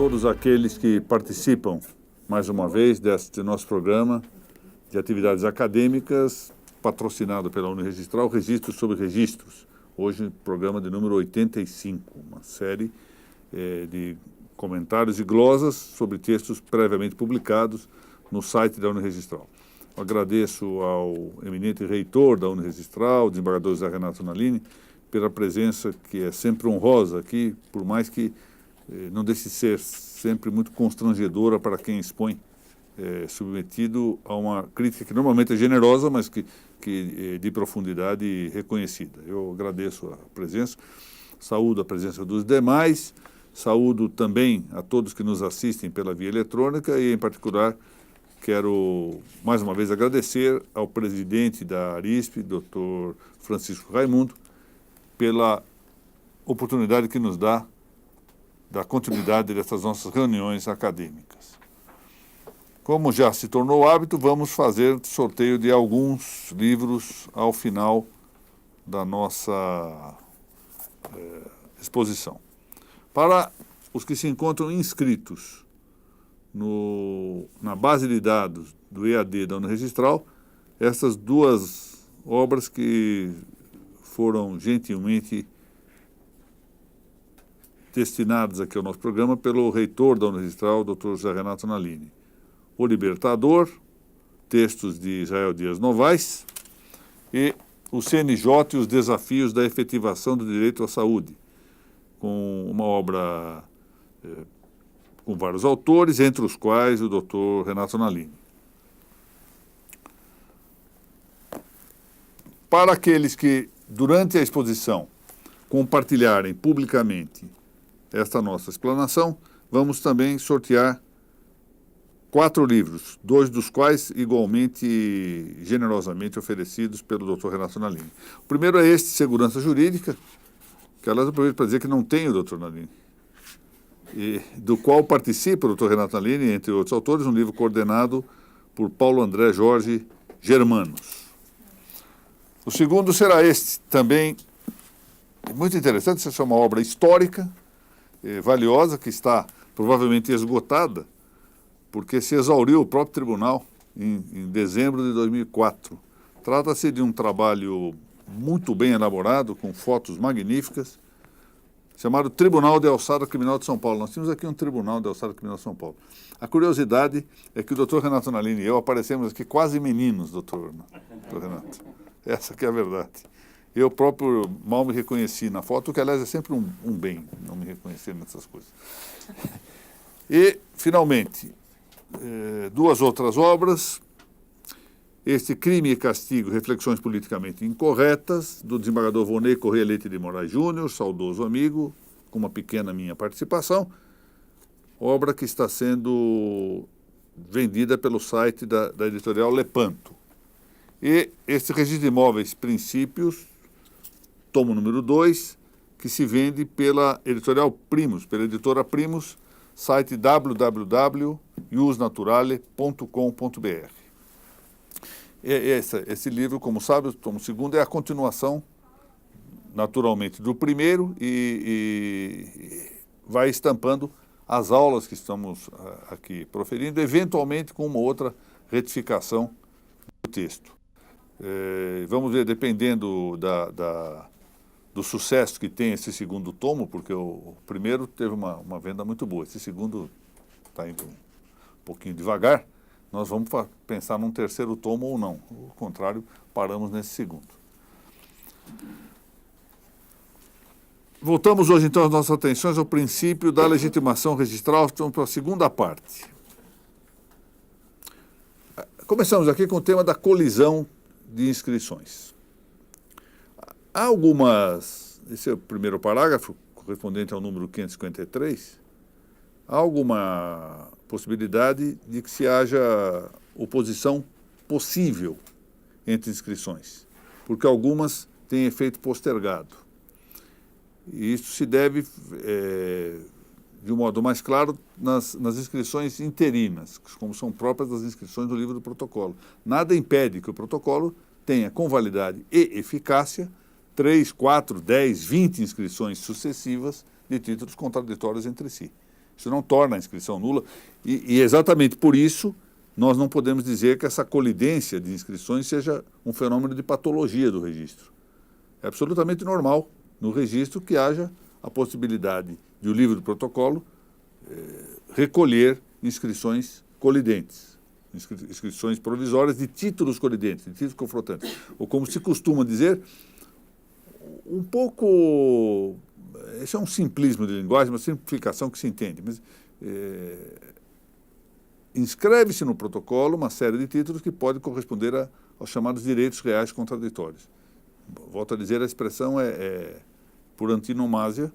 todos aqueles que participam, mais uma vez, deste nosso programa de atividades acadêmicas, patrocinado pela Uniregistral, Registros sobre Registros. Hoje, programa de número 85, uma série de comentários e glosas sobre textos previamente publicados no site da Uniregistral. Eu agradeço ao eminente reitor da Uniregistral, o desembargador José Renato Nalini, pela presença que é sempre honrosa aqui, por mais que não deixe de ser sempre muito constrangedora para quem expõe, submetido a uma crítica que normalmente é generosa, mas que de profundidade reconhecida. Eu agradeço a presença, saúdo a presença dos demais, saúdo também a todos que nos assistem pela via eletrônica e, em particular, quero mais uma vez agradecer ao presidente da Arisp, Dr. Francisco Raimundo, pela oportunidade que nos dá da continuidade dessas nossas reuniões acadêmicas. Como já se tornou hábito, vamos fazer sorteio de alguns livros ao final da nossa exposição. Para os que se encontram inscritos na base de dados do EAD da Uniregistral, essas duas obras que foram gentilmente destinadas aqui ao nosso programa pelo reitor da Uniregistral, Dr. José Renato Nalini. O Libertador, textos de Israel Dias Novaes, e o CNJ e os desafios da efetivação do direito à saúde, com uma obra com vários autores, entre os quais o Dr. Renato Nalini. Para aqueles que, durante a exposição, compartilharem publicamente esta nossa explanação, vamos também sortear 4 livros, 2 dos quais igualmente generosamente oferecidos pelo Dr. Renato Nalini. O primeiro é este, Segurança Jurídica, que aliás eu aproveito para dizer que não tem o Dr. Nalini, e do qual participa o Dr. Renato Nalini, entre outros autores, um livro coordenado por Paulo André Jorge Germanos. O segundo será este, também muito interessante, essa é uma obra histórica, valiosa, que está provavelmente esgotada, porque se exauriu o próprio tribunal em dezembro de 2004. Trata-se de um trabalho muito bem elaborado, com fotos magníficas, chamado Tribunal de Alçada Criminal de São Paulo. Nós tínhamos aqui um Tribunal de Alçada Criminal de São Paulo. A curiosidade é que o Dr. Renato Nalini e eu aparecemos aqui quase meninos, doutor Renato. Essa que é a verdade. Eu próprio mal me reconheci na foto, o que, aliás, é sempre um bem, não me reconhecer nessas coisas. E, finalmente, 2 outras obras. Este Crime e Castigo, Reflexões Politicamente Incorretas, do desembargador Vonei Corrêa Leite de Moraes Júnior, saudoso amigo, com uma pequena minha participação, obra que está sendo vendida pelo site da editorial Lepanto. E este Registro de Imóveis Princípios, tomo número 2, que se vende pela editorial Primos, pela editora Primos, site www.iusnaturale.com.br. Esse livro, como sabe, o tomo 2 é a continuação, naturalmente, do primeiro e vai estampando as aulas que estamos aqui proferindo, eventualmente com uma outra retificação do texto. Vamos ver, dependendo do sucesso que tem esse segundo tomo, porque o primeiro teve uma venda muito boa, esse segundo está indo um pouquinho devagar, nós vamos pensar num terceiro tomo ou não. Ao contrário, paramos nesse segundo. Voltamos hoje, então, as nossas atenções ao princípio da legitimação registral. Estamos para a segunda parte. Começamos aqui com o tema da colisão de inscrições. Há algumas... Esse é o primeiro parágrafo, correspondente ao número 553. Há alguma possibilidade de que se haja oposição possível entre inscrições, porque algumas têm efeito postergado. E isso se deve, de um modo mais claro, nas inscrições interinas, como são próprias das inscrições do livro do protocolo. Nada impede que o protocolo tenha convalidade e eficácia 3, 4, 10, 20 inscrições sucessivas de títulos contraditórios entre si. Isso não torna a inscrição nula. E exatamente por isso nós não podemos dizer que essa colidência de inscrições seja um fenômeno de patologia do registro. É absolutamente normal no registro que haja a possibilidade de o livro do protocolo recolher inscrições colidentes, inscrições provisórias de títulos colidentes, de títulos confrontantes. Ou como se costuma dizer, um pouco... Esse é um simplismo de linguagem, uma simplificação que se entende, mas inscreve-se no protocolo uma série de títulos que podem corresponder aos chamados direitos reais contraditórios. Volto a dizer, a expressão por antonomásia,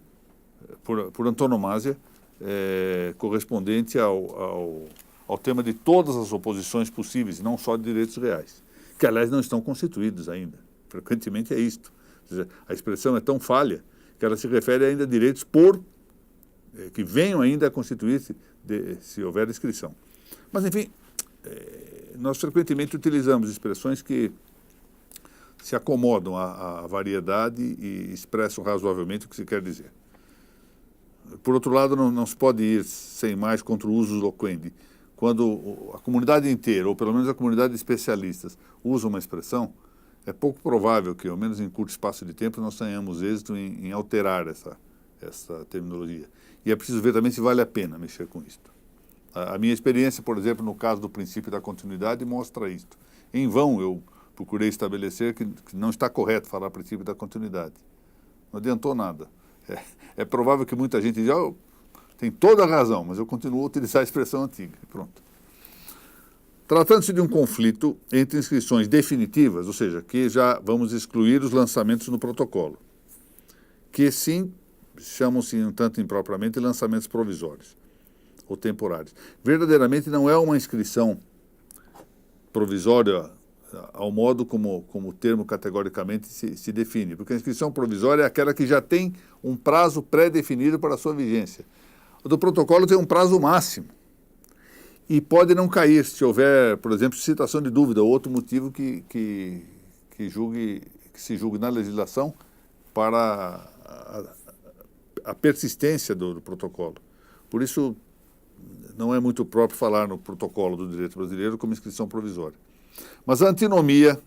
correspondente ao tema de todas as oposições possíveis, não só de direitos reais, que, aliás, não estão constituídos ainda. Frequentemente é isto. Ou seja, a expressão é tão falha que ela se refere ainda a direitos que venham ainda a constituir-se se houver inscrição. Mas, enfim, nós frequentemente utilizamos expressões que se acomodam à variedade e expressam razoavelmente o que se quer dizer. Por outro lado, não se pode ir sem mais contra o uso loquendi. Quando a comunidade inteira, ou pelo menos a comunidade de especialistas, usa uma expressão, é pouco provável que, ao menos em curto espaço de tempo, nós tenhamos êxito em alterar essa terminologia. E é preciso ver também se vale a pena mexer com isto. A minha experiência, por exemplo, no caso do princípio da continuidade, mostra isto. Em vão eu procurei estabelecer que não está correto falar princípio da continuidade. Não adiantou nada. É provável que muita gente diga, tem toda a razão, mas eu continuo a utilizar a expressão antiga. Pronto. Tratando-se de um conflito entre inscrições definitivas, ou seja, que já vamos excluir os lançamentos no protocolo, que sim chamam-se, um tanto impropriamente, lançamentos provisórios ou temporários. Verdadeiramente não é uma inscrição provisória ao modo como o termo categoricamente se define, porque a inscrição provisória é aquela que já tem um prazo pré-definido para a sua vigência. O do protocolo tem um prazo máximo e pode não cair se houver, por exemplo, citação de dúvida ou outro motivo que se julgue na legislação para a persistência do protocolo. Por isso, não é muito próprio falar no protocolo do direito brasileiro como inscrição provisória. Mas a antinomia,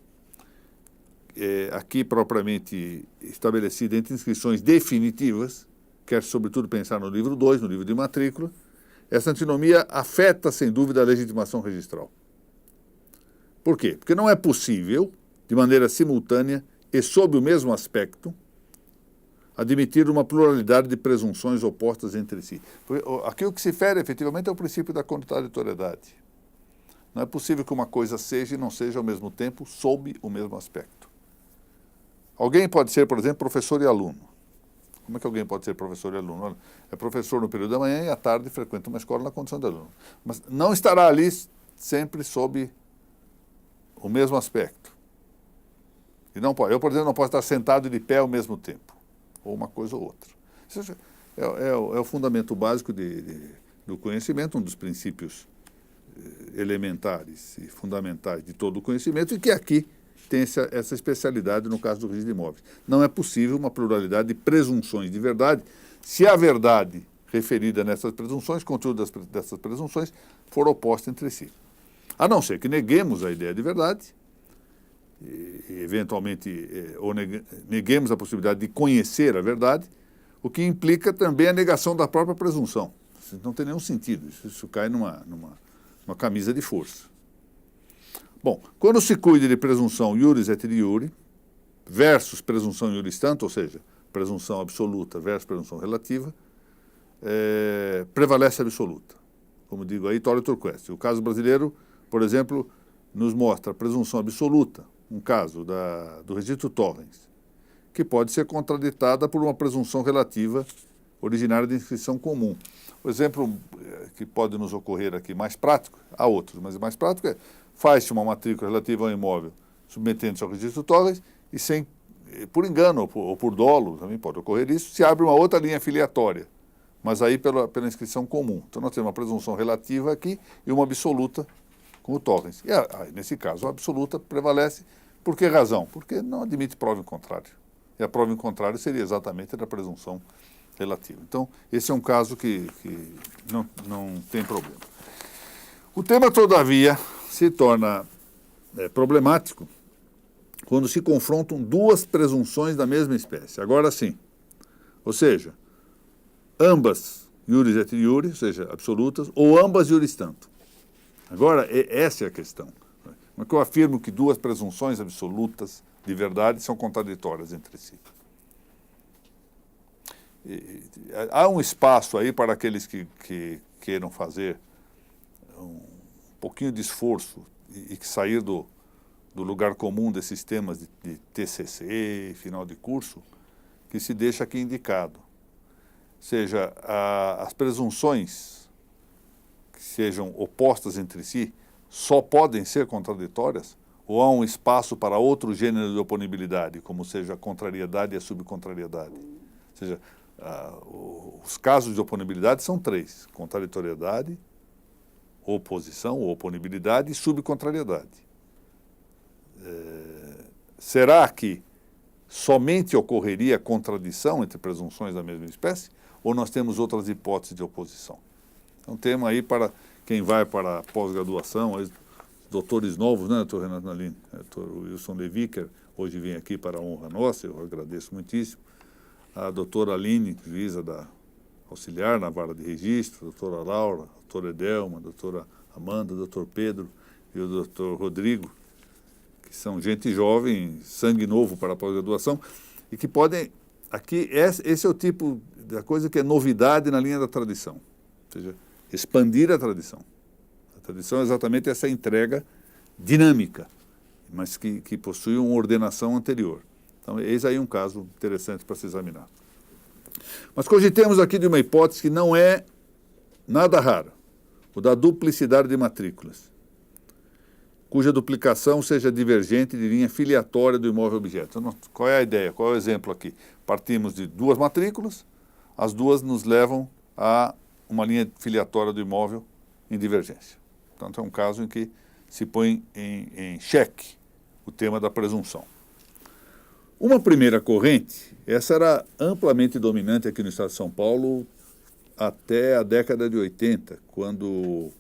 aqui propriamente estabelecida entre inscrições definitivas, quer sobretudo pensar no livro 2, no livro de matrícula, essa antinomia afeta, sem dúvida, a legitimação registral. Por quê? Porque não é possível, de maneira simultânea e sob o mesmo aspecto, admitir uma pluralidade de presunções opostas entre si. Aqui o que se fere, efetivamente, é o princípio da contraditoriedade. Não é possível que uma coisa seja e não seja ao mesmo tempo sob o mesmo aspecto. Alguém pode ser, por exemplo, professor e aluno. Como é que alguém pode ser professor e aluno? Olha, é professor no período da manhã e à tarde frequenta uma escola na condição de aluno. Mas não estará ali sempre sob o mesmo aspecto. E não pode. Eu, por exemplo, não posso estar sentado e de pé ao mesmo tempo. Ou uma coisa ou outra. Isso é o fundamento básico do conhecimento, um dos princípios elementares e fundamentais de todo o conhecimento, e que aqui tem essa especialidade no caso do registro de imóveis. Não é possível uma pluralidade de presunções de verdade se a verdade referida nessas presunções, conteúdo dessas presunções, for oposta entre si. A não ser que neguemos a ideia de verdade, e eventualmente, ou neguemos a possibilidade de conhecer a verdade, o que implica também a negação da própria presunção. Isso não tem nenhum sentido, isso cai numa camisa de força. Bom, quando se cuida de presunção iuris et iure versus presunção iuris tanto, ou seja, presunção absoluta versus presunção relativa, prevalece a absoluta. Como digo aí, Tore Turqueste. O caso brasileiro, por exemplo, nos mostra a presunção absoluta, um caso do registro Torrens, que pode ser contraditada por uma presunção relativa originária de inscrição comum. O exemplo que pode nos ocorrer aqui mais prático, há outros, mas o mais prático é faz-se uma matrícula relativa ao imóvel submetendo-se ao registro Torrens e por engano ou por dolo, também pode ocorrer isso, se abre uma outra linha filiatória, mas aí pela inscrição comum. Então nós temos uma presunção relativa aqui e uma absoluta com o Torrens. E nesse caso a absoluta prevalece. Por que razão? Porque não admite prova em contrário. E a prova em contrário seria exatamente da presunção relativo. Então, esse é um caso que não tem problema. O tema, todavia, se torna problemático quando se confrontam duas presunções da mesma espécie. Agora sim, ou seja, ambas iuris et iure, ou seja, absolutas, ou ambas iuris tanto. Agora, essa é a questão. Como é que eu afirmo que duas presunções absolutas de verdade são contraditórias entre si? Há um espaço aí para aqueles que queiram fazer um pouquinho de esforço e que sair do lugar comum desses temas de TCC, final de curso, que se deixa aqui indicado. Ou seja, as presunções que sejam opostas entre si só podem ser contraditórias, ou há um espaço para outro gênero de oponibilidade, como seja a contrariedade e a subcontrariedade. Ou seja, os casos de oponibilidade são três: contraditoriedade, oposição ou oponibilidade e subcontrariedade. Será que somente ocorreria contradição entre presunções da mesma espécie, ou nós temos outras hipóteses de oposição? É um tema aí para quem vai para a pós-graduação, doutores novos, né, doutor Renato Nalini? Doutor Wilson Leviker, hoje vem aqui para a honra nossa, eu agradeço muitíssimo. A doutora Aline, juíza da auxiliar na vara de registro, a doutora Laura, a doutora Edelma, a doutora Amanda, o doutor Pedro e o doutor Rodrigo, que são gente jovem, sangue novo para a pós-graduação, e que podem, aqui, esse é o tipo da coisa que é novidade na linha da tradição, ou seja, expandir a tradição. A tradição é exatamente essa entrega dinâmica, mas que possui uma ordenação anterior. Então, eis aí um caso interessante para se examinar. Mas cogitemos aqui de uma hipótese que não é nada rara, o da duplicidade de matrículas, cuja duplicação seja divergente de linha filiatória do imóvel objeto. Então, qual é a ideia? Qual é o exemplo aqui? Partimos de duas matrículas, as duas nos levam a uma linha filiatória do imóvel em divergência. Portanto, é um caso em que se põe em xeque o tema da presunção. Uma primeira corrente, essa era amplamente dominante aqui no estado de São Paulo até a década de 80, quando o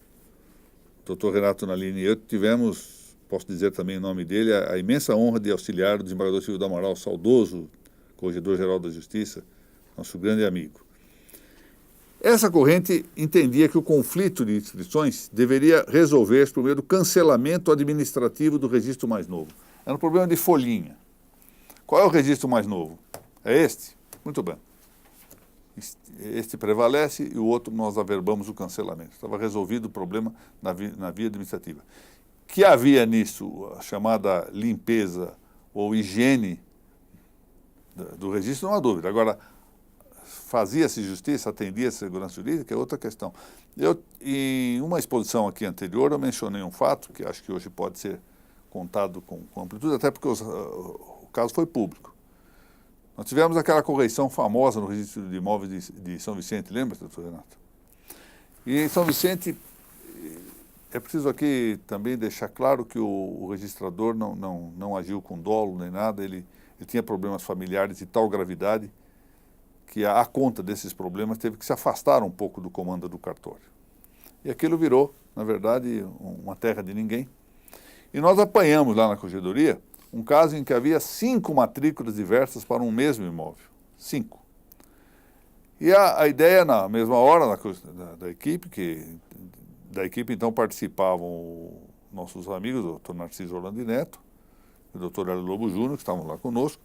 doutor Renato Nalini e eu tivemos, posso dizer também o nome dele, a imensa honra de auxiliar o desembargador Silvio do Amaral, saudoso Corregedor-Geral da Justiça, nosso grande amigo. Essa corrente entendia que o conflito de inscrições deveria resolver-se por meio do cancelamento administrativo do registro mais novo. Era um problema de folhinha. Qual é o registro mais novo? É este? Muito bem. Este prevalece e o outro nós averbamos o cancelamento. Estava resolvido o problema na via administrativa. Que havia nisso a chamada limpeza ou higiene do registro, não há dúvida. Agora, fazia-se justiça, atendia-se segurança jurídica, é outra questão. Em uma exposição aqui anterior, eu mencionei um fato que acho que hoje pode ser contado com amplitude, até porque o caso foi público. Nós tivemos aquela correção famosa no registro de imóveis de São Vicente, lembra, doutor Renato? E em São Vicente, é preciso aqui também deixar claro que o registrador não agiu com dolo nem nada, ele tinha problemas familiares de tal gravidade que, à conta desses problemas, teve que se afastar um pouco do comando do cartório. E aquilo virou, na verdade, uma terra de ninguém. E nós apanhamos lá na corregedoria um caso em que havia 5 matrículas diversas para um mesmo imóvel. 5. E a ideia, na mesma hora, da equipe, então participavam nossos amigos, o doutor Narciso Orlando Neto, e o doutor Hélio Lobo Júnior, que estavam lá conosco.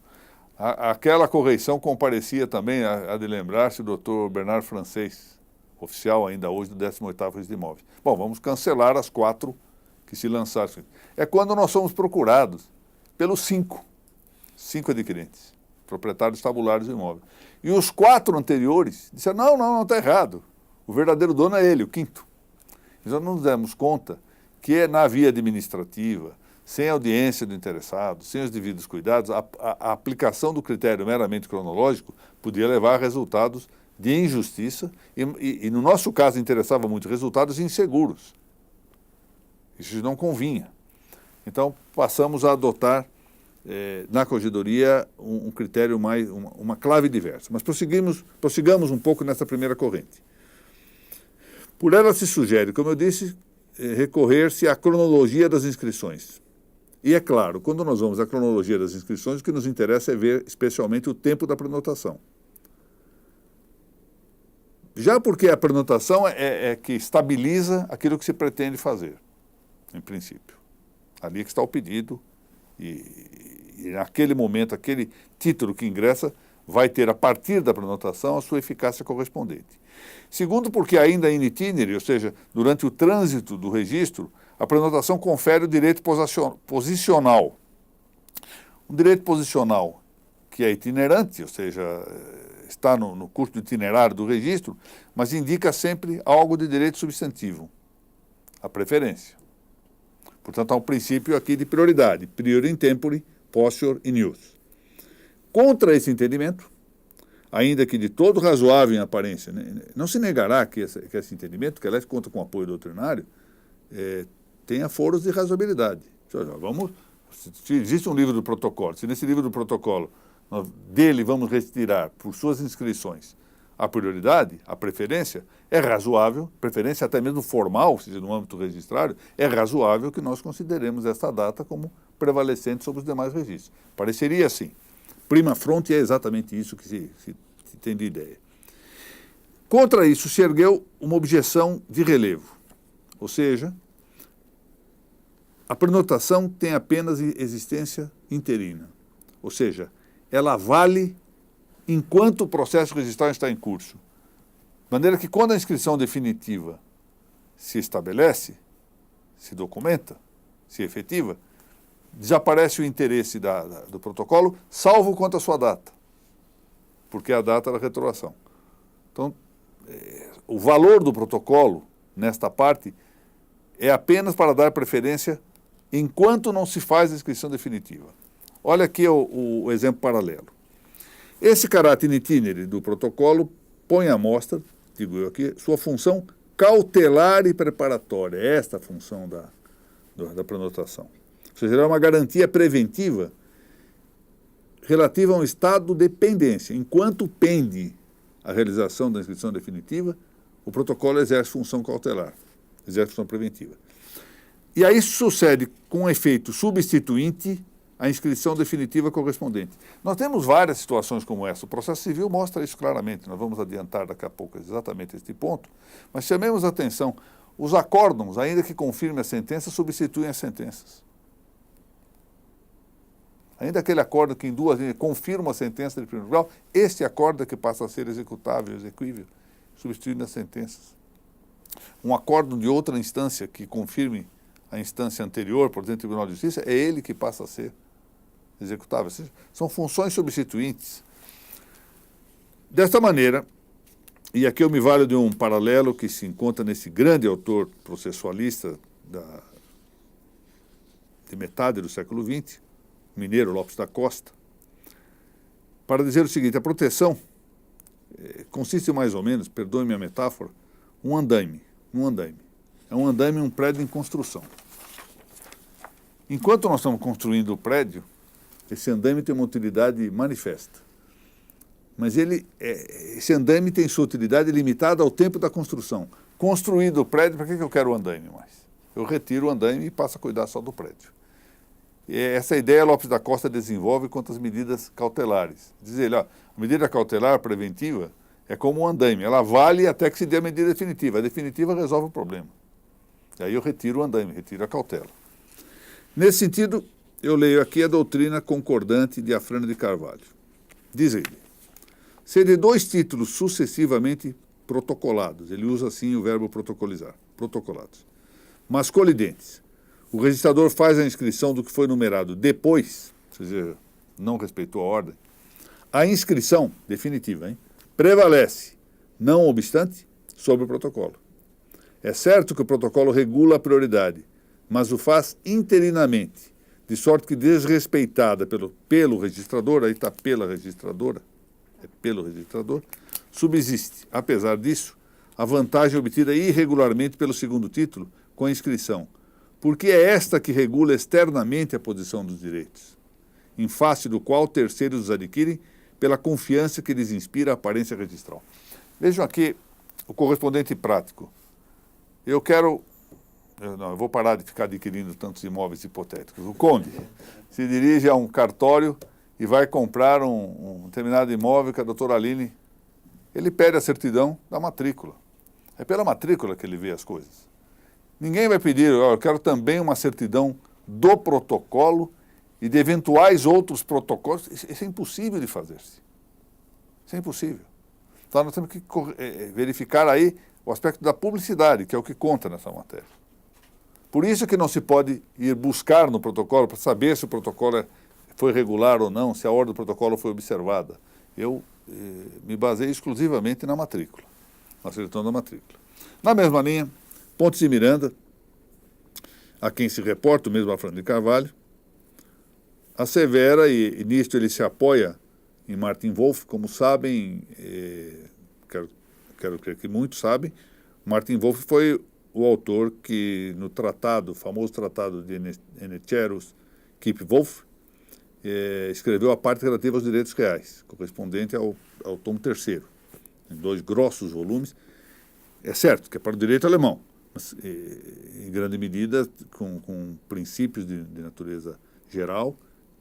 Aquela correção comparecia também, a de lembrar-se, o doutor Bernardo Francês, oficial ainda hoje do 18º Registro de Imóveis. Bom, vamos cancelar as 4 que se lançaram. É quando nós somos procurados pelos 5 adquirentes, proprietários tabulares do imóvel. E os 4 anteriores disseram, não, está errado. O verdadeiro dono é ele, o 5º. Então não nos demos conta que na via administrativa, sem audiência do interessado, sem os devidos cuidados, a aplicação do critério meramente cronológico podia levar a resultados de injustiça e no nosso caso interessava muito resultados inseguros. Isso não convinha. Então passamos a adotar na corregedoria um critério mais, uma clave diversa. Mas prossigamos um pouco nessa primeira corrente. Por ela se sugere, como eu disse, recorrer-se à cronologia das inscrições. E é claro, quando nós vamos à cronologia das inscrições, o que nos interessa é ver especialmente o tempo da prenotação. Já porque a prenotação é que estabiliza aquilo que se pretende fazer, em princípio. Ali é que está o pedido e naquele momento, aquele título que ingressa vai ter, a partir da prenotação, a sua eficácia correspondente. Segundo, porque ainda in itinere, ou seja, durante o trânsito do registro, a prenotação confere o direito posicional. Um direito posicional que é itinerante, ou seja, está no curso itinerário do registro, mas indica sempre algo de direito substantivo, a preferência. Portanto, há um princípio aqui de prioridade, prior in tempore, posseur in ius. Contra esse entendimento, ainda que de todo razoável em aparência, não se negará que esse entendimento, que aliás conta com apoio doutrinário, tenha foros de razoabilidade. Se existe um livro do protocolo, se nesse livro do protocolo dele vamos retirar, por suas inscrições, a prioridade, a preferência, é razoável, preferência até mesmo formal, ou seja, no âmbito registrário, é razoável que nós consideremos esta data como prevalecente sobre os demais registros. Pareceria assim. Prima fronte é exatamente isso que se tem de ideia. Contra isso se ergueu uma objeção de relevo, ou seja, a prenotação tem apenas existência interina, ou seja, ela vale enquanto o processo registral está em curso. De maneira que quando a inscrição definitiva se estabelece, se documenta, se efetiva, desaparece o interesse do protocolo, salvo quanto à sua data, porque é a data da retroação. Então, o valor do protocolo, nesta parte, é apenas para dar preferência enquanto não se faz a inscrição definitiva. Olha aqui o exemplo paralelo. Esse caráter in itinere do protocolo põe à mostra, digo eu aqui, sua função cautelar e preparatória. É esta a função da prenotação. Ou seja, é uma garantia preventiva relativa a um estado de pendência. Enquanto pende a realização da inscrição definitiva, o protocolo exerce função cautelar, exerce função preventiva. E aí sucede com um efeito substituinte a inscrição definitiva correspondente. Nós temos várias situações como essa. O processo civil mostra isso claramente. Nós vamos adiantar daqui a pouco exatamente este ponto. Mas chamemos a atenção. Os acórdãos, ainda que confirmem a sentença, substituem as sentenças. Ainda aquele acórdão que em duas linhas confirma a sentença de primeiro grau, este acórdão é que passa a ser executável, exequível, substituindo as sentenças. Um acórdão de outra instância que confirme a instância anterior, por dentro do Tribunal de Justiça, é ele que passa a ser executável. São funções substituintes. Desta maneira, e aqui eu me valho de um paralelo que se encontra nesse grande autor processualista de metade do século XX, mineiro Lopes da Costa, para dizer o seguinte: a proteção consiste mais ou menos, perdoe-me a metáfora, um andaime. É um andaime, um prédio em construção. Enquanto nós estamos construindo o prédio, esse andaime tem uma utilidade manifesta. Mas esse andaime tem sua utilidade limitada ao tempo da construção. Construído o prédio, para que eu quero o andaime mais? Eu retiro o andaime e passo a cuidar só do prédio. E essa ideia Lopes da Costa desenvolve quanto às medidas cautelares. Diz ele, a medida cautelar preventiva é como um andaime, ela vale até que se dê a medida definitiva. A definitiva resolve o problema. E aí eu retiro o andaime, retiro a cautela. Nesse sentido, eu leio aqui a doutrina concordante de Afrânio de Carvalho. Diz ele: se de dois títulos sucessivamente protocolados, ele usa assim o verbo protocolizar, protocolados, mas colidentes, o registrador faz a inscrição do que foi numerado depois, ou seja, não respeitou a ordem, a inscrição definitiva, prevalece, não obstante, sobre o protocolo. É certo que o protocolo regula a prioridade, mas o faz interinamente, de sorte que desrespeitada pelo registrador, aí está pela registradora, é pelo registrador, subsiste, apesar disso, a vantagem obtida irregularmente pelo segundo título com a inscrição, porque é esta que regula externamente a posição dos direitos. em face do qual terceiros os adquirem pela confiança que lhes inspira a aparência registral. Vejam aqui o correspondente prático. Eu vou parar de ficar adquirindo tantos imóveis hipotéticos. O conde se dirige a um cartório e vai comprar um determinado imóvel que a doutora Aline, ele pede a certidão da matrícula. É pela matrícula que ele vê as coisas. Ninguém vai pedir, eu quero também uma certidão do protocolo e de eventuais outros protocolos. Isso é impossível de fazer-se. Isso é impossível. Então nós temos que verificar aí o aspecto da publicidade, que é o que conta nessa matéria. Por isso que não se pode ir buscar no protocolo para saber se o protocolo foi regular ou não, se a ordem do protocolo foi observada. Eu me baseei exclusivamente na matrícula, na certidão da matrícula. Na mesma linha, Pontes de Miranda, a quem se reporta o mesmo Afrânio de Carvalho, assevera, e nisto ele se apoia em Martin Wolf, como sabem, quero crer que muitos sabem, Martin Wolf foi o autor que no tratado, o famoso tratado de Enecherus Kip-Wolf, escreveu a parte relativa aos direitos reais, correspondente ao tomo 3º, em 2 grossos volumes. É certo que é para o direito alemão, mas em grande medida com princípios de natureza geral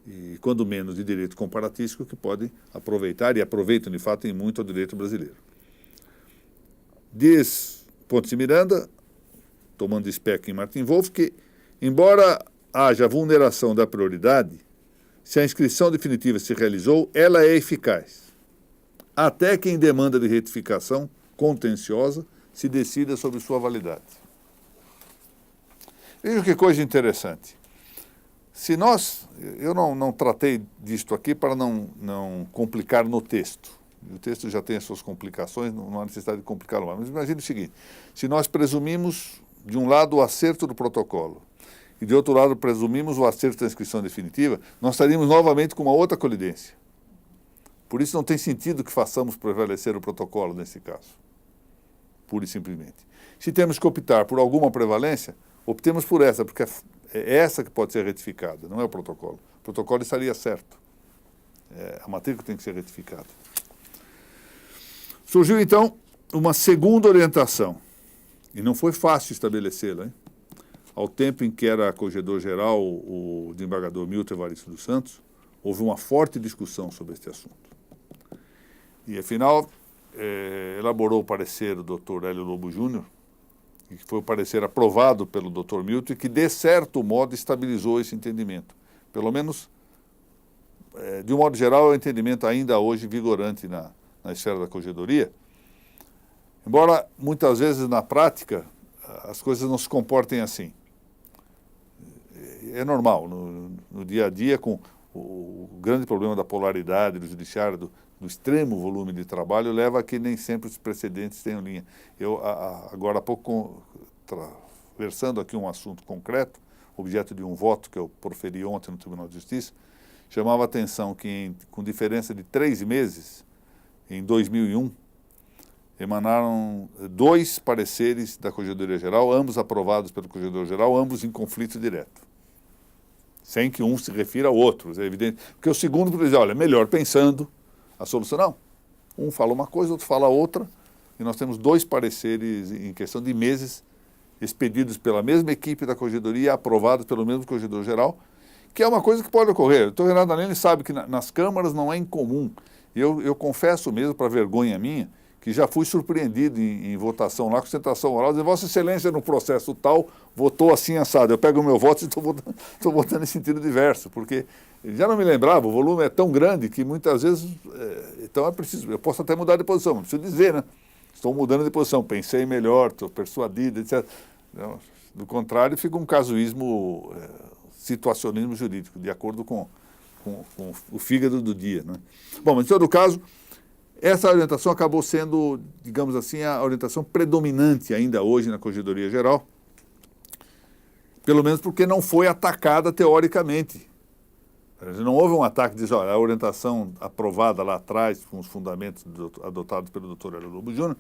e, quando menos, de direito comparatístico que podem aproveitar, e aproveitam de fato em muito, ao direito brasileiro. Diz Pontes de Miranda, tomando espectro em Martin Wolf, que, embora haja vulneração da prioridade, se a inscrição definitiva se realizou, ela é eficaz, até que em demanda de retificação contenciosa se decida sobre sua validade. Veja que coisa interessante. Se nós, eu não tratei disto aqui para não complicar no texto. O texto já tem as suas complicações, não há necessidade de complicá-lo mais. Mas imagine o seguinte, se nós presumimos, de um lado, o acerto do protocolo, e de outro lado presumimos o acerto da inscrição definitiva, nós estaríamos novamente com uma outra colidência. Por isso não tem sentido que façamos prevalecer o protocolo nesse caso, pura e simplesmente. Se temos que optar por alguma prevalência, optemos por essa, porque é essa que pode ser retificada, não é o protocolo. O protocolo estaria certo. A matrícula tem que ser retificada. Surgiu, então, uma segunda orientação, e não foi fácil estabelecê-la, hein? Ao tempo em que era corregedor-geral o desembargador Milton Evaristo dos Santos, houve uma forte discussão sobre este assunto. E, afinal, elaborou o parecer do Dr. Hélio Lobo Júnior, que foi o parecer aprovado pelo Dr. Milton e que, de certo modo, estabilizou esse entendimento. Pelo menos, de um modo geral, é o entendimento ainda hoje vigorante na esfera da corregedoria, embora muitas vezes na prática as coisas não se comportem assim. É normal, no dia a dia, com o grande problema da polaridade do judiciário, do extremo volume de trabalho, leva a que nem sempre os precedentes tenham linha. Eu, agora há pouco, versando aqui um assunto concreto, objeto de um voto que eu proferi ontem no Tribunal de Justiça, chamava a atenção que, com diferença de 3 meses, em 2001, emanaram 2 pareceres da Corregedoria Geral, ambos aprovados pelo Corregedor-Geral, ambos em conflito direto, sem que um se refira ao outro, é evidente. Porque o segundo diz, olha, melhor pensando a solução. Não, um fala uma coisa, outro fala outra, e nós temos 2 pareceres em questão de meses, expedidos pela mesma equipe da Corregedoria, aprovados pelo mesmo Corregedor-Geral, que é uma coisa que pode ocorrer. O doutor Renato Danelli sabe que nas câmaras não é incomum. Eu confesso mesmo, para vergonha minha, que já fui surpreendido em votação lá, com sustentação oral, dizer, Vossa Excelência, no processo tal, votou assim assado. Eu pego o meu voto e estou votando em sentido diverso, porque já não me lembrava, o volume é tão grande que muitas vezes, então é preciso, eu posso até mudar de posição, não preciso dizer, né? Estou mudando de posição, pensei melhor, estou persuadido, etc. Não, do contrário, fica um casuísmo, situacionismo jurídico, de acordo com o fígado do dia, né? Bom, mas em todo caso, essa orientação acabou sendo, digamos assim, a orientação predominante ainda hoje na Corregedoria Geral, pelo menos porque não foi atacada teoricamente. Não houve um ataque de dizer, olha, a orientação aprovada lá atrás, com os fundamentos adotados pelo Dr. Hélio Lobo Júnior,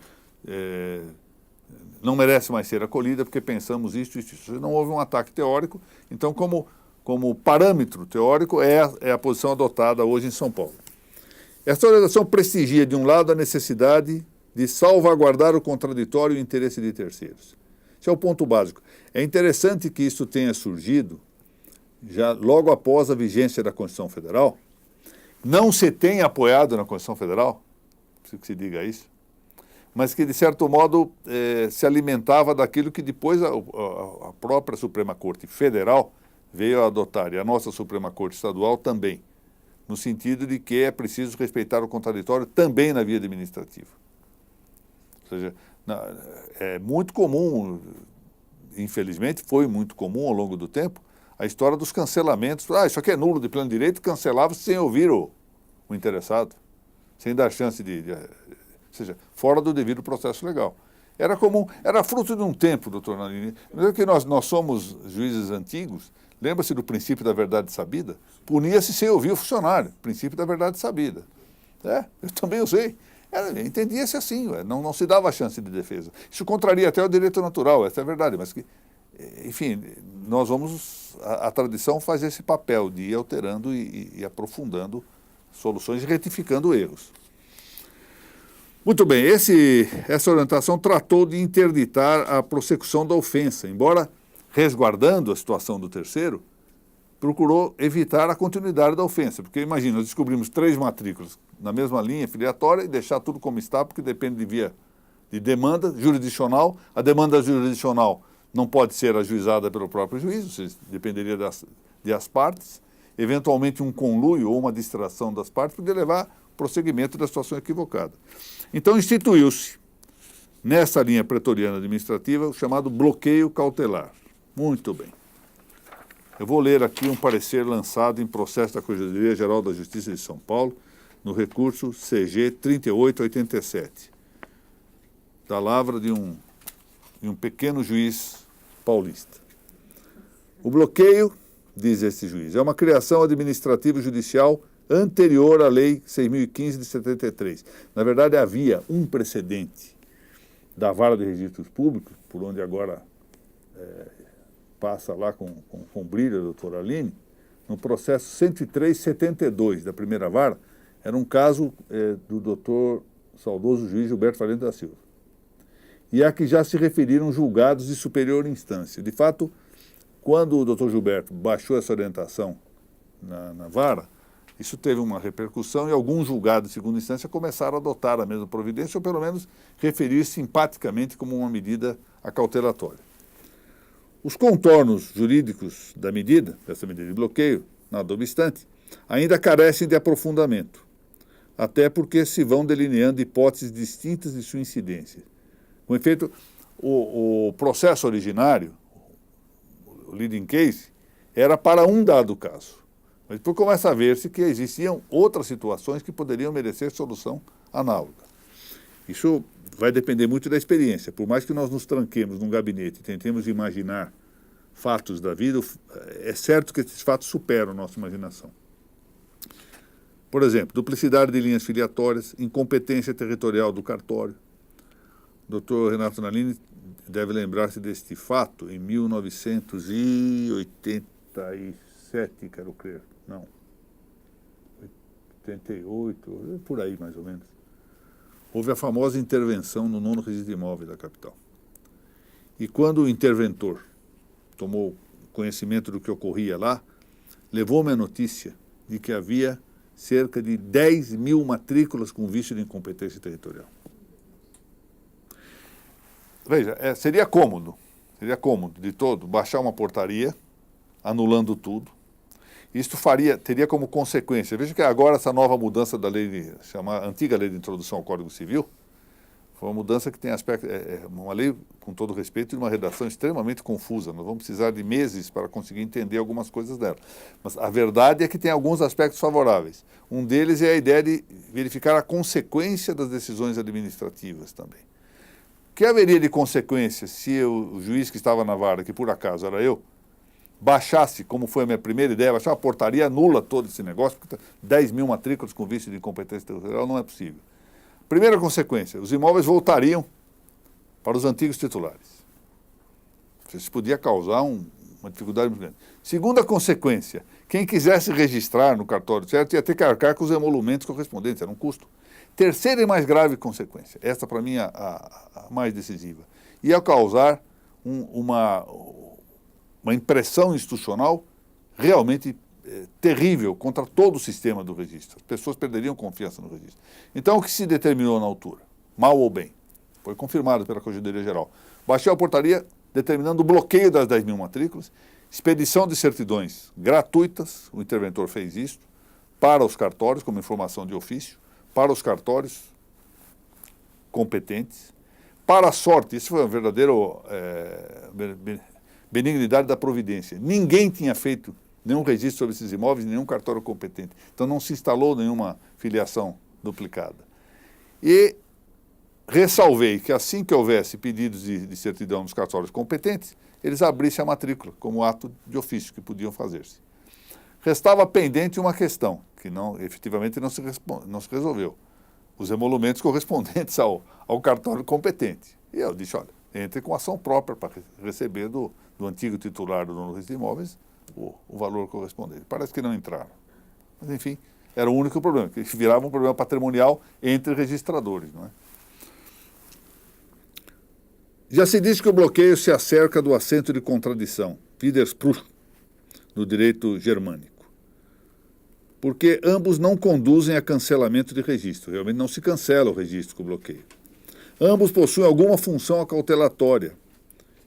não merece mais ser acolhida porque pensamos isso. Não houve um ataque teórico. Então, como como parâmetro teórico é a posição adotada hoje em São Paulo. Esta orientação prestigia, de um lado, a necessidade de salvaguardar o contraditório e o interesse de terceiros. Esse é o ponto básico. É interessante que isso tenha surgido já logo após a vigência da Constituição Federal. Não se tem apoiado na Constituição Federal, preciso que se diga isso, mas que, de certo modo, se alimentava daquilo que depois a própria Suprema Corte Federal veio a adotar, e a nossa Suprema Corte Estadual também, no sentido de que é preciso respeitar o contraditório também na via administrativa. Ou seja, é muito comum, infelizmente foi muito comum ao longo do tempo, a história dos cancelamentos. Isso aqui é nulo de pleno direito, cancelava-se sem ouvir o interessado, sem dar chance ou seja, fora do devido processo legal. Era comum, era fruto de um tempo, doutor Nalini. Lembra que nós somos juízes antigos, lembra-se do princípio da verdade sabida? Punia-se sem ouvir o funcionário, princípio da verdade sabida. Eu também usei. Entendia-se assim, não se dava chance de defesa. Isso contraria até o direito natural, essa é a verdade, mas que, enfim, nós vamos, a tradição faz esse papel de ir alterando e aprofundando soluções e retificando erros. Muito bem, essa orientação tratou de interditar a prossecução da ofensa, embora resguardando a situação do terceiro, procurou evitar a continuidade da ofensa, porque imagina, nós descobrimos 3 matrículas na mesma linha filiatória e deixar tudo como está, porque depende de via de demanda jurisdicional. A demanda jurisdicional não pode ser ajuizada pelo próprio juiz, ou seja, dependeria das partes. Eventualmente um conluio ou uma distração das partes poderia levar ao prosseguimento da situação equivocada. Então instituiu-se, nessa linha pretoriana administrativa, o chamado bloqueio cautelar. Muito bem. Eu vou ler aqui um parecer lançado em processo da Corregedoria Geral da Justiça de São Paulo, no recurso CG 3887, da lavra de um pequeno juiz paulista. O bloqueio, diz este juiz, é uma criação administrativa e judicial anterior à Lei 6.015 de 73. Na verdade, havia um precedente da Vara de Registros Públicos, por onde agora passa lá com brilho a doutora Aline, no processo 103/72 da primeira vara, era um caso do doutor saudoso juiz Gilberto Valente da Silva. E a que já se referiram julgados de superior instância. De fato, quando o doutor Gilberto baixou essa orientação na vara, isso teve uma repercussão e alguns julgados de segunda instância começaram a adotar a mesma providência, ou pelo menos referir simpaticamente como uma medida acautelatória. Os contornos jurídicos dessa medida de bloqueio, nada obstante, ainda carecem de aprofundamento, até porque se vão delineando hipóteses distintas de sua incidência. Com efeito, o processo originário, o leading case, era para um dado caso. Mas depois começa a ver-se que existiam outras situações que poderiam merecer solução análoga. Isso vai depender muito da experiência. Por mais que nós nos tranquemos num gabinete e tentemos imaginar fatos da vida, é certo que esses fatos superam a nossa imaginação. Por exemplo, duplicidade de linhas filiatórias, incompetência territorial do cartório. O Dr. Renato Nalini deve lembrar-se deste fato em 1987, quero crer. Não. 88, por aí mais ou menos. Houve a famosa intervenção no 9º Registro de Imóveis da capital. E quando o interventor tomou conhecimento do que ocorria lá, levou-me a notícia de que havia cerca de 10.000 matrículas com vício de incompetência territorial. Veja, seria cômodo de todo baixar uma portaria, anulando tudo. Isso teria como consequência, veja que agora essa nova mudança da lei, chamada antiga lei de introdução ao Código Civil, foi uma mudança que tem aspecto, uma lei, com todo respeito, de uma redação extremamente confusa. Nós vamos precisar de meses para conseguir entender algumas coisas dela. Mas a verdade é que tem alguns aspectos favoráveis. Um deles é a ideia de verificar a consequência das decisões administrativas também. O que haveria de consequência se o juiz que estava na vara, que por acaso era eu, baixasse, como foi a minha primeira ideia, baixar uma portaria, anula todo esse negócio, porque 10.000 matrículas com vício de incompetência territorial não é possível. Primeira consequência, os imóveis voltariam para os antigos titulares. Isso podia causar um uma dificuldade muito grande. Segunda consequência, quem quisesse registrar no cartório certo ia ter que arcar com os emolumentos correspondentes, era um custo. Terceira e mais grave consequência, essa para mim é a mais decisiva, ia causar uma impressão institucional realmente terrível contra todo o sistema do registro. As pessoas perderiam confiança no registro. Então, o que se determinou na altura, mal ou bem, foi confirmado pela Corregedoria Geral. Baixou a portaria determinando o bloqueio das 10 mil matrículas, expedição de certidões gratuitas, o interventor fez isso, para os cartórios, como informação de ofício, para os cartórios competentes, para a sorte, isso foi uma verdadeira benignidade da providência. Ninguém tinha feito nenhum registro sobre esses imóveis, nenhum cartório competente. Então não se instalou nenhuma filiação duplicada. E ressalvei que assim que houvesse pedidos de certidão nos cartórios competentes, eles abrissem a matrícula como ato de ofício que podiam fazer-se. Restava pendente uma questão, que efetivamente não se resolveu. Os emolumentos correspondentes ao cartório competente. E eu disse, olha, entre com ação própria para receber do antigo titular do dono dos imóveis o valor correspondente. Parece que não entraram. Mas, enfim, era o único problema, que virava um problema patrimonial entre registradores, não é? Já se diz que o bloqueio se acerca do assento de contradição, Widerspruch, no direito germânico, porque ambos não conduzem a cancelamento de registro. Realmente não se cancela o registro com o bloqueio. Ambos possuem alguma função acautelatória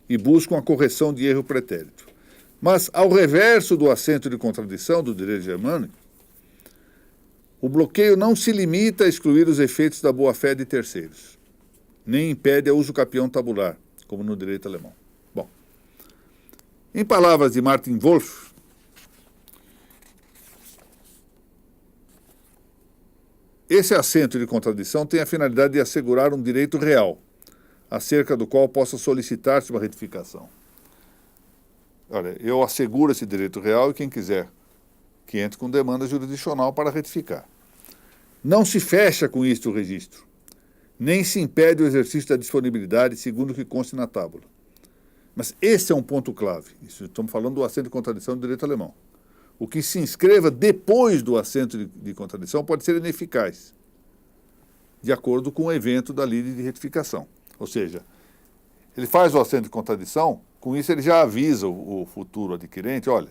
e buscam a correção de erro pretérito. Mas, ao reverso do assento de contradição do direito germânico, o bloqueio não se limita a excluir os efeitos da boa-fé de terceiros, nem impede a uso capião tabular, como no direito alemão. Bom, em palavras de Martin Wolf, esse assento de contradição tem a finalidade de assegurar um direito real, acerca do qual possa solicitar-se uma retificação. Olha, eu asseguro esse direito real e quem quiser que entre com demanda jurisdicional para retificar. Não se fecha com isto o registro, nem se impede o exercício da disponibilidade segundo o que conste na tábula. Mas esse é um ponto clave. Estamos falando do assento de contradição do direito alemão. O que se inscreva depois do assento de contradição pode ser ineficaz, de acordo com o evento da lide de retificação. Ou seja, ele faz o assento de contradição, com isso ele já avisa o futuro adquirente, olha,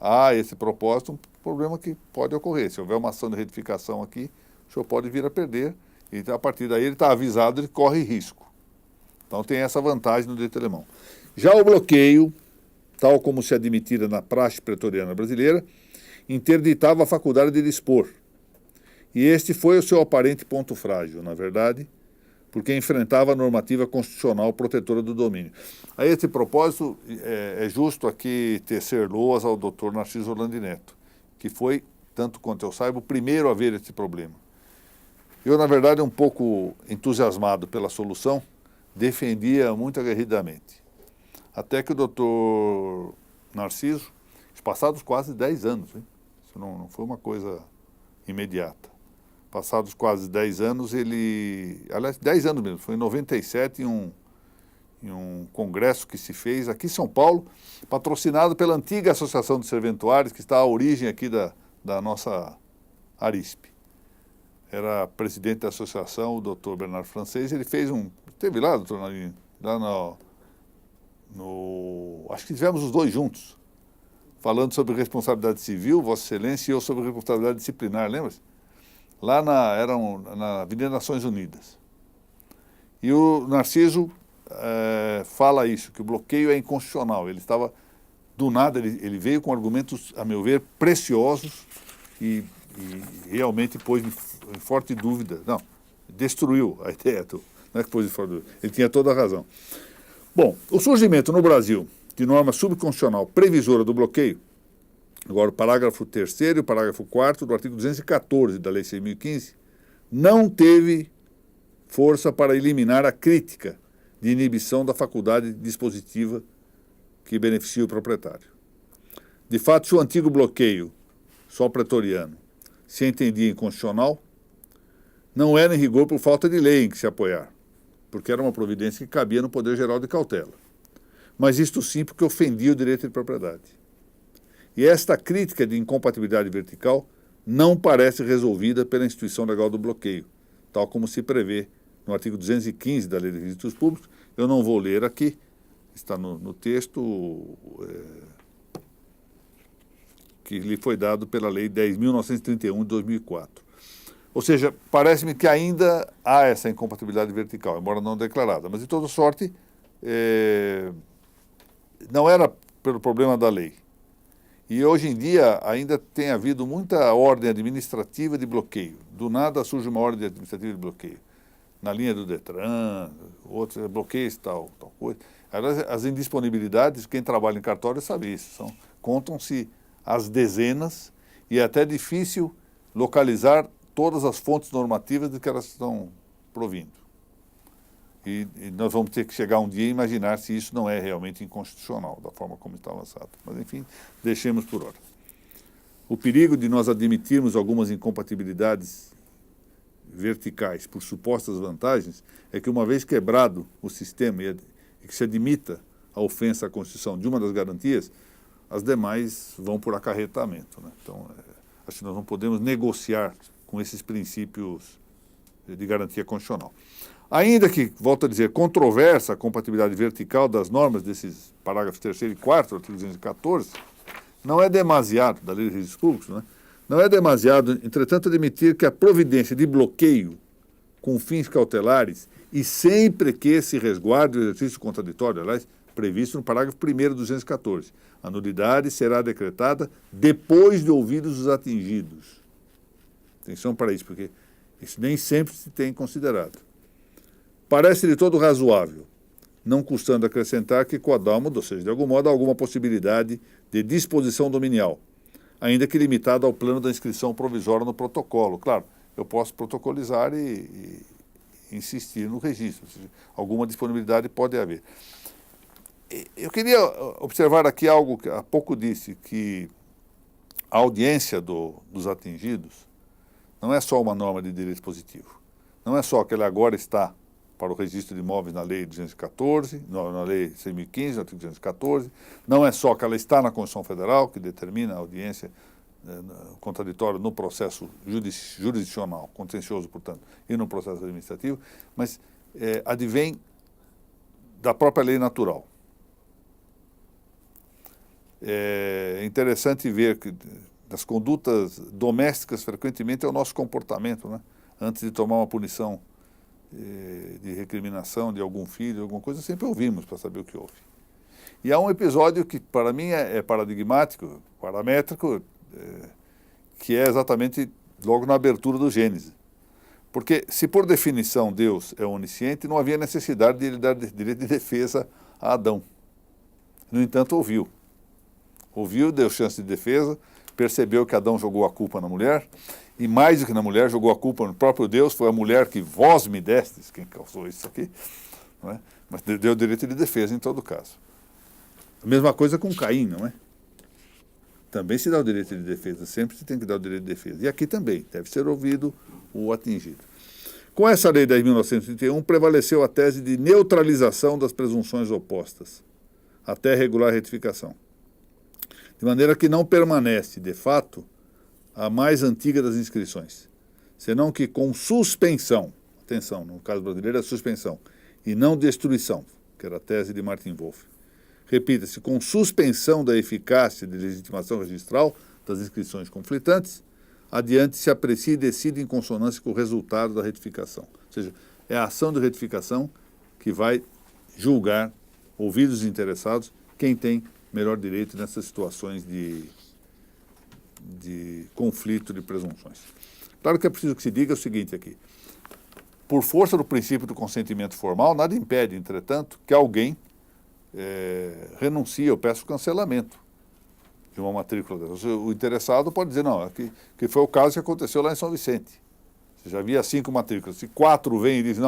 há esse propósito, um problema que pode ocorrer. Se houver uma ação de retificação aqui, o senhor pode vir a perder, e a partir daí ele está avisado, ele corre risco. Então tem essa vantagem no direito alemão. Já o bloqueio, tal como se admitira na praxe pretoriana brasileira, interditava a faculdade de dispor. E este foi o seu aparente ponto frágil, na verdade, porque enfrentava a normativa constitucional protetora do domínio. A esse propósito, é justo aqui tecer loas ao Dr. Narciso Orlandi Neto, que foi, tanto quanto eu saiba, o primeiro a ver esse problema. Eu, na verdade, um pouco entusiasmado pela solução, defendia muito aguerridamente. Até que o Dr. Narciso, passados quase 10 anos, hein? Isso não foi uma coisa imediata. Passados quase 10 anos, aliás, 10 anos mesmo, foi em 97, em um congresso que se fez aqui em São Paulo, patrocinado pela antiga Associação de Serventuários, que está à origem aqui da nossa Arispe. Era presidente da associação, o doutor Bernardo Francês, ele fez esteve lá, doutor Narinho, lá acho que tivemos os dois juntos, falando sobre responsabilidade civil, Vossa Excelência, e eu sobre responsabilidade disciplinar, lembra-se? Lá na Avenida Nações Unidas. E o Narciso fala isso, que o bloqueio é inconstitucional. Ele estava, do nada, ele veio com argumentos, a meu ver, preciosos e realmente pôs em forte dúvida. Não, destruiu a ideia. Não é que pôs em forte dúvida. Ele tinha toda a razão. Bom, o surgimento no Brasil de norma subconstitucional previsora do bloqueio, agora o parágrafo 3º e o parágrafo 4º do artigo 214 da Lei 6.015, não teve força para eliminar a crítica de inibição da faculdade dispositiva que beneficia o proprietário. De fato, se o antigo bloqueio, só pretoriano, se entendia inconstitucional, não era em rigor por falta de lei em que se apoiar, porque era uma providência que cabia no Poder Geral de Cautela. mas isto sim porque ofendia o direito de propriedade. E esta crítica de incompatibilidade vertical não parece resolvida pela instituição legal do bloqueio, tal como se prevê no artigo 215 da Lei de Registros Públicos. Eu não vou ler aqui, está no texto que lhe foi dado pela Lei 10.931 de 2004. Ou seja, parece-me que ainda há essa incompatibilidade vertical, embora não declarada, mas de toda sorte não era pelo problema da lei. E hoje em dia ainda tem havido muita ordem administrativa de bloqueio. Do nada surge uma ordem administrativa de bloqueio. Na linha do Detran, outros bloqueios, tal coisa. As indisponibilidades, quem trabalha em cartório sabe isso, contam-se as dezenas e é até difícil localizar todas as fontes normativas de que elas estão provindo. E nós vamos ter que chegar um dia e imaginar se isso não é realmente inconstitucional, da forma como está lançado. Mas, enfim, deixemos por hora. O perigo de nós admitirmos algumas incompatibilidades verticais por supostas vantagens é que, uma vez quebrado o sistema e que se admita a ofensa à Constituição de uma das garantias, as demais vão por acarretamento, né? Então, acho que nós não podemos negociar com esses princípios de garantia constitucional. Ainda que, volto a dizer, controversa a compatibilidade vertical das normas desses parágrafos 3º e 4º do artigo 214, não é demasiado, da Lei de Registros Públicos, né? Não é demasiado, entretanto, admitir que a providência de bloqueio com fins cautelares e sempre que se resguarde o exercício contraditório, aliás, previsto no parágrafo 1º do 214, a nulidade será decretada depois de ouvidos os atingidos. Atenção para isso, porque isso nem sempre se tem considerado. Parece de todo razoável, não custando acrescentar que coadalmo, ou seja, de algum modo, há alguma possibilidade de disposição dominial, ainda que limitada ao plano da inscrição provisória no protocolo. Claro, eu posso protocolizar e insistir no registro, ou seja, alguma disponibilidade pode haver. Eu queria observar aqui algo que há pouco disse, que a audiência dos atingidos não é só uma norma de direito positivo, não é só que ela agora está para o registro de imóveis na Lei 214, na Lei 6.015, no artigo 214, não é só que ela está na Constituição Federal, que determina a audiência contraditória no processo jurisdicional, contencioso, portanto, e no processo administrativo, mas advém da própria lei natural. É interessante ver que das condutas domésticas, frequentemente, é o nosso comportamento, né? Antes de tomar uma punição de recriminação de algum filho, alguma coisa, sempre ouvimos para saber o que houve. E há um episódio que, para mim, é paradigmático, paramétrico, que é exatamente logo na abertura do Gênesis. Porque, se por definição Deus é onisciente, não havia necessidade de ele dar direito de defesa a Adão. No entanto, ouviu, deu chance de defesa, percebeu que Adão jogou a culpa na mulher, e mais do que na mulher, jogou a culpa no próprio Deus, foi a mulher que vós me destes, quem causou isso aqui, não é? Mas deu direito de defesa em todo caso. A mesma coisa com Caim, não é? Também se dá o direito de defesa, sempre se tem que dar o direito de defesa. E aqui também, deve ser ouvido o atingido. Com essa lei de 10.931, prevaleceu a tese de neutralização das presunções opostas, até regular retificação. De maneira que não permanece, de fato, a mais antiga das inscrições, senão que com suspensão, atenção, no caso brasileiro é suspensão, e não destruição, que era a tese de Martin Wolff. Repita-se, com suspensão da eficácia de legitimação registral das inscrições conflitantes, adiante se aprecia e decide em consonância com o resultado da retificação. Ou seja, é a ação de retificação que vai julgar, ouvidos os interessados, quem tem melhor direito nessas situações de conflito de presunções. Claro que é preciso que se diga o seguinte aqui. Por força do princípio do consentimento formal, nada impede, entretanto, que alguém renuncie ou peça o cancelamento de uma matrícula. O interessado pode dizer, não, que foi o caso que aconteceu lá em São Vicente. Você já havia 5 matrículas. Se 4 vêm e dizem,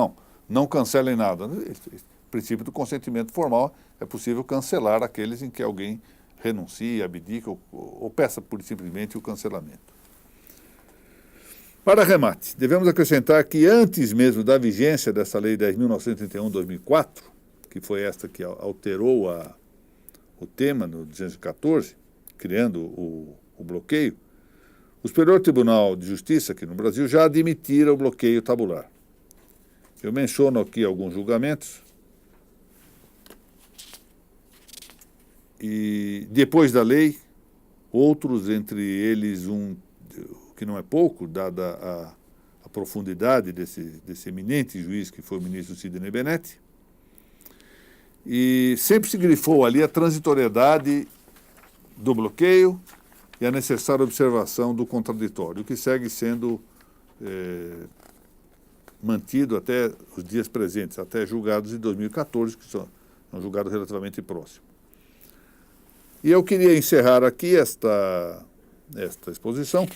não cancelem nada. O princípio do consentimento formal é possível cancelar aqueles em que alguém renuncie, abdica ou peça por simplesmente o cancelamento. Para remate, devemos acrescentar que antes mesmo da vigência dessa Lei 10.931/2004, que foi esta que alterou o tema no 214, criando o bloqueio, o Superior Tribunal de Justiça aqui no Brasil já admitira o bloqueio tabular. Eu menciono aqui alguns julgamentos. E depois da lei, outros, entre eles um que não é pouco, dada a profundidade desse eminente juiz que foi o ministro Sidney Benetti, e sempre se grifou ali a transitoriedade do bloqueio e a necessária observação do contraditório, que segue sendo mantido até os dias presentes, até julgados em 2014, que são julgados relativamente próximos. E eu queria encerrar aqui esta exposição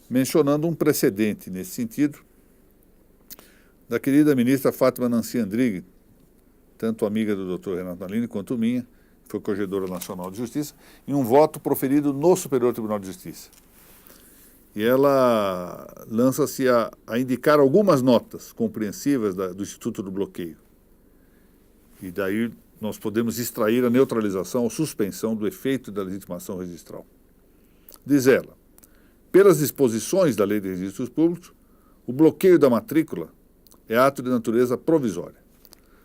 mencionando um precedente nesse sentido da querida ministra Fátima Nancy Andrighi, tanto amiga do Dr. Renato Nalini quanto minha, que foi Corregedora Nacional de Justiça, em um voto proferido no Superior Tribunal de Justiça. E ela lança-se a indicar algumas notas compreensivas do Instituto do Bloqueio. E daí nós podemos extrair a neutralização ou suspensão do efeito da legitimação registral. Diz ela, pelas disposições da Lei de Registros Públicos, o bloqueio da matrícula é ato de natureza provisória,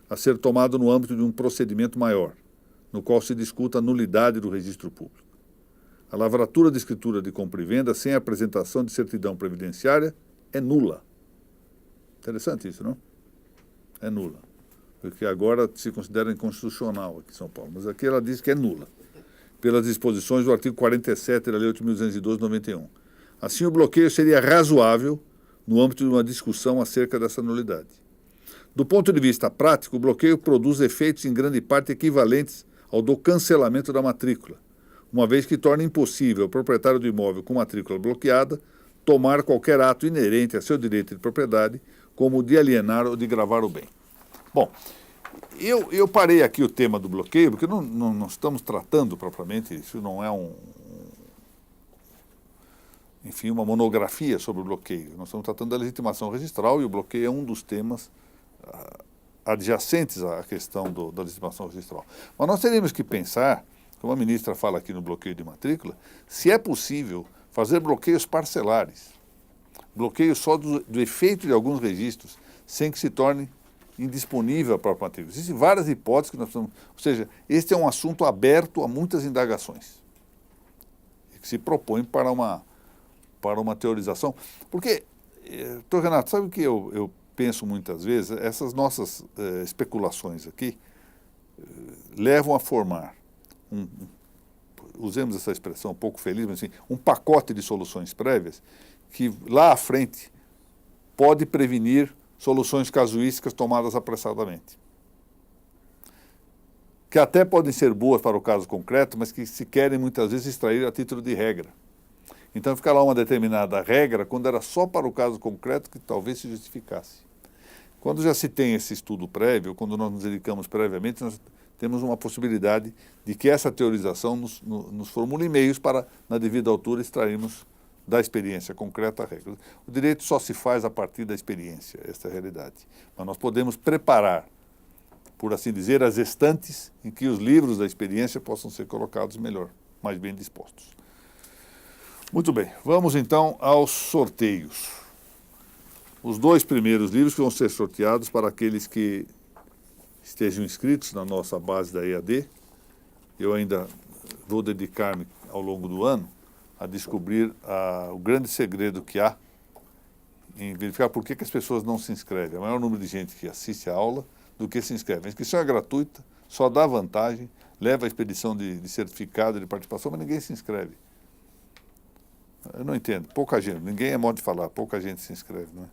a ser tomado no âmbito de um procedimento maior, no qual se discuta a nulidade do registro público. A lavratura de escritura de compra e venda sem apresentação de certidão previdenciária é nula. Interessante isso, não? É nula. Porque agora se considera inconstitucional aqui em São Paulo, mas aqui ela diz que é nula, pelas disposições do artigo 47 da Lei 8.212/91. Assim, o bloqueio seria razoável no âmbito de uma discussão acerca dessa nulidade. Do ponto de vista prático, o bloqueio produz efeitos em grande parte equivalentes ao do cancelamento da matrícula, uma vez que torna impossível ao proprietário do imóvel com matrícula bloqueada tomar qualquer ato inerente a seu direito de propriedade, como o de alienar ou de gravar o bem. Bom, eu parei aqui o tema do bloqueio, porque não estamos tratando propriamente, isso não é uma monografia sobre o bloqueio. Nós estamos tratando da legitimação registral e o bloqueio é um dos temas adjacentes à questão da legitimação registral. Mas nós teríamos que pensar, como a ministra fala aqui no bloqueio de matrícula, se é possível fazer bloqueios parcelares, bloqueio só do efeito de alguns registros, sem que se torne indisponível a própria matrícula. Existem várias hipóteses que nós precisamos... Ou seja, este é um assunto aberto a muitas indagações, que se propõe para uma teorização. Porque, doutor Renato, sabe o que eu penso muitas vezes? Essas nossas especulações aqui levam a formar, usemos essa expressão um pouco feliz, mas assim, um pacote de soluções prévias que lá à frente pode prevenir soluções casuísticas tomadas apressadamente. Que até podem ser boas para o caso concreto, mas que se querem muitas vezes extrair a título de regra. Então fica lá uma determinada regra quando era só para o caso concreto que talvez se justificasse. Quando já se tem esse estudo prévio, quando nós nos dedicamos previamente, nós temos uma possibilidade de que essa teorização nos formule meios para, na devida altura, extrairmos da experiência concreta a regra. O direito só se faz a partir da experiência, essa é a realidade. Mas nós podemos preparar, por assim dizer, as estantes em que os livros da experiência possam ser colocados melhor, mais bem dispostos. Muito bem, vamos então aos sorteios. Os dois primeiros livros que vão ser sorteados para aqueles que estejam inscritos na nossa base da EAD. Eu ainda vou dedicar-me ao longo do ano a descobrir o grande segredo que há em verificar por que as pessoas não se inscrevem. O maior número de gente que assiste a aula do que se inscreve. A inscrição é gratuita, só dá vantagem, leva a expedição de certificado de participação, mas ninguém se inscreve. Eu não entendo, pouca gente, ninguém é modo de falar, pouca gente se inscreve, não é?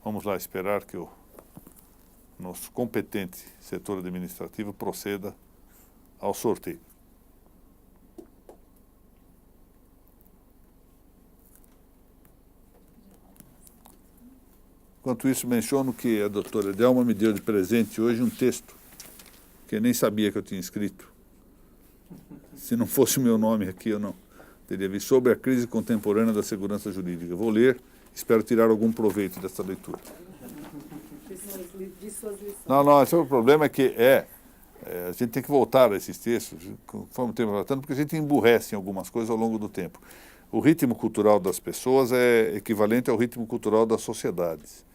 Vamos lá esperar que o nosso competente setor administrativo proceda ao sorteio. Enquanto isso, menciono que a doutora Delma me deu de presente hoje um texto que eu nem sabia que eu tinha escrito. Se não fosse o meu nome aqui, eu não teria visto, sobre a crise contemporânea da segurança jurídica. Vou ler, espero tirar algum proveito dessa leitura. de suas lições. Não, esse é o problema a gente tem que voltar a esses textos, conforme o tempo vai tratando, porque a gente emburrece em algumas coisas ao longo do tempo. O ritmo cultural das pessoas é equivalente ao ritmo cultural das sociedades.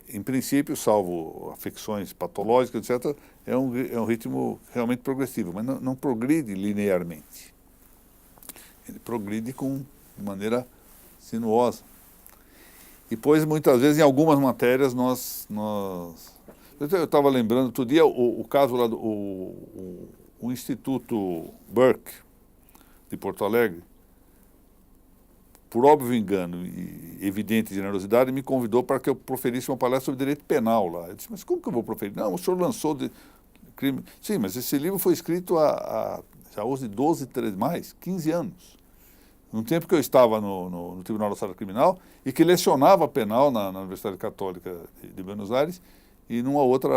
Em princípio, salvo afecções patológicas, etc., é um ritmo realmente progressivo, mas não progride linearmente. Ele progride de maneira sinuosa. E, pois, muitas vezes, em algumas matérias, eu estava lembrando, outro dia, o caso lá o Instituto Burke, de Porto Alegre, por óbvio engano e evidente generosidade, me convidou para que eu proferisse uma palestra sobre direito penal lá. Eu disse, mas como que eu vou proferir? Não, o senhor lançou de crime. Sim, mas esse livro foi escrito já hoje 15 anos. No tempo que eu estava no Tribunal da Alçada Criminal e que lecionava penal na Universidade Católica de Buenos Aires e numa outra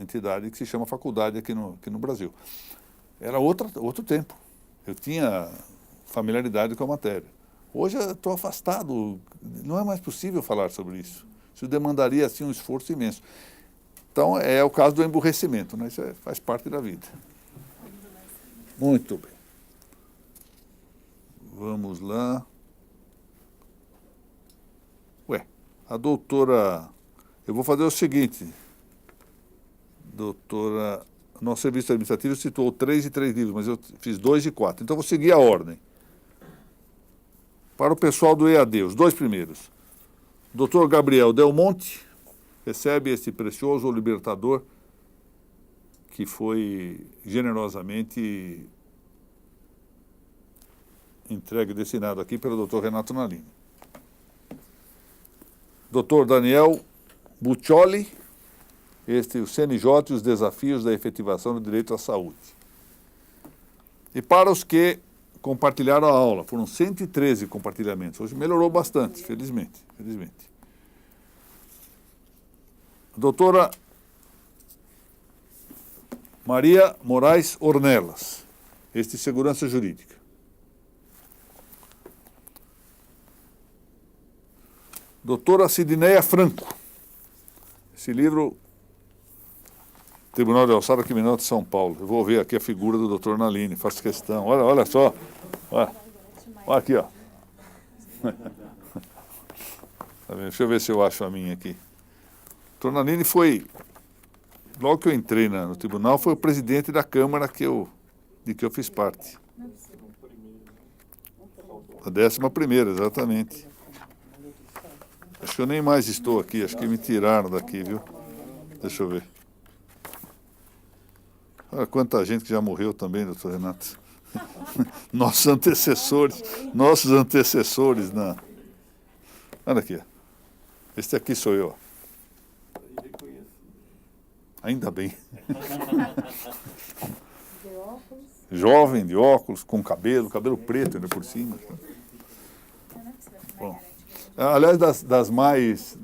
entidade que se chama faculdade aqui no Brasil. Era outro tempo. Eu tinha familiaridade com a matéria. Hoje eu estou afastado, não é mais possível falar sobre isso. Isso demandaria assim, um esforço imenso. Então, é o caso do emburrecimento, né? Isso faz parte da vida. Muito bem. Vamos lá. A doutora... Eu vou fazer o seguinte. Doutora... Nosso serviço administrativo situou 3 e 3 livros, mas eu fiz 2 e 4. Então, eu vou seguir a ordem. Para o pessoal do EAD, os 2 primeiros. Dr. Gabriel Del Monte recebe esse precioso libertador que foi generosamente entregue, destinado aqui pelo Dr. Renato Nalini. Dr. Daniel Buccioli, o CNJ e os desafios da efetivação do direito à saúde. E para os que compartilharam a aula, foram 113 compartilhamentos. Hoje melhorou bastante, felizmente. Doutora Maria Moraes Ornelas, segurança jurídica. Doutora Sidneia Franco, esse livro, Tribunal de Alçada Criminal de São Paulo. Eu vou ver aqui a figura do doutor Nalini, faço questão. Olha só. Olha aqui, ó. Tá vendo? Deixa eu ver se eu acho a minha aqui. O doutor Nalini foi, logo que eu entrei no tribunal, foi o presidente da Câmara de que eu fiz parte. A 11ª, exatamente. Acho que eu nem mais estou aqui, acho que me tiraram daqui, viu? Deixa eu ver. Olha quanta gente que já morreu também, doutor Renato. Nossos antecessores. Olha aqui. Este aqui sou eu. Ainda bem. Jovem, de óculos, com cabelo preto ainda por cima. Bom, aliás, das mais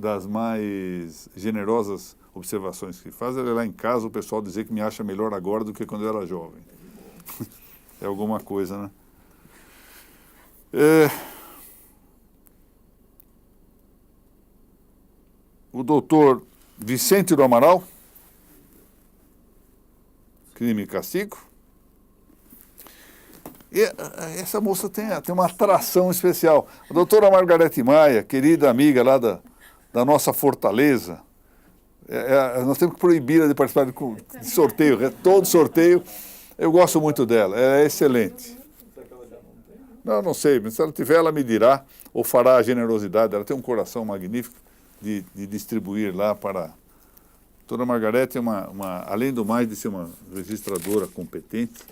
generosas observações que faz é lá em casa o pessoal dizer que me acha melhor agora do que quando eu era jovem. É alguma coisa, né? O doutor Vicente do Amaral, Crime e Castigo. E essa moça tem uma atração especial. A doutora Margarete Maia, querida amiga lá da nossa Fortaleza, nós temos que proibir de participar de sorteio, todo sorteio. Eu gosto muito dela, é excelente. Não sei, mas se ela tiver, ela me dirá, ou fará a generosidade. Ela tem um coração magnífico de distribuir lá para... A doutora Margarete além do mais de ser uma registradora competente,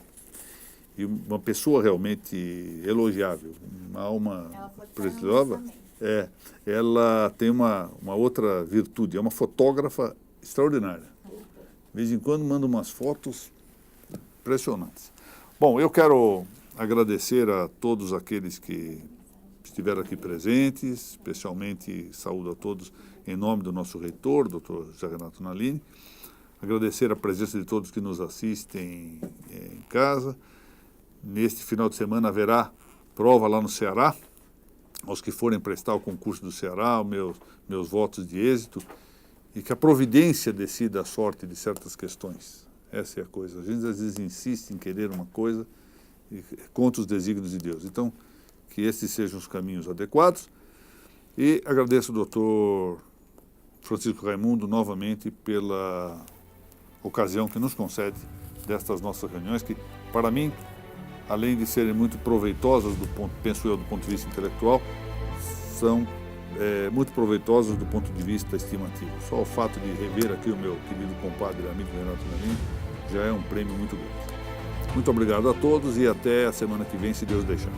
e uma pessoa realmente elogiável, uma alma preciosa, ela tem uma outra virtude, é uma fotógrafa extraordinária. De vez em quando manda umas fotos impressionantes. Bom, eu quero agradecer a todos aqueles que estiveram aqui presentes, especialmente saúdo a todos em nome do nosso reitor, Dr. José Renato Nalini, agradecer a presença de todos que nos assistem em casa. Neste final de semana haverá prova lá no Ceará, aos que forem prestar o concurso do Ceará, meus votos de êxito, e que a providência decida a sorte de certas questões. Essa é a coisa. A gente às vezes insiste em querer uma coisa e contra os desígnios de Deus. Então, que esses sejam os caminhos adequados. E agradeço ao doutor Francisco Raimundo novamente pela ocasião que nos concede destas nossas reuniões, que para mim, além de serem muito proveitosas, penso eu, do ponto de vista intelectual, são muito proveitosas do ponto de vista estimativo. Só o fato de rever aqui o meu querido compadre e amigo Renato Nalim já é um prêmio muito grande. Muito obrigado a todos e até a semana que vem, se Deus deixar.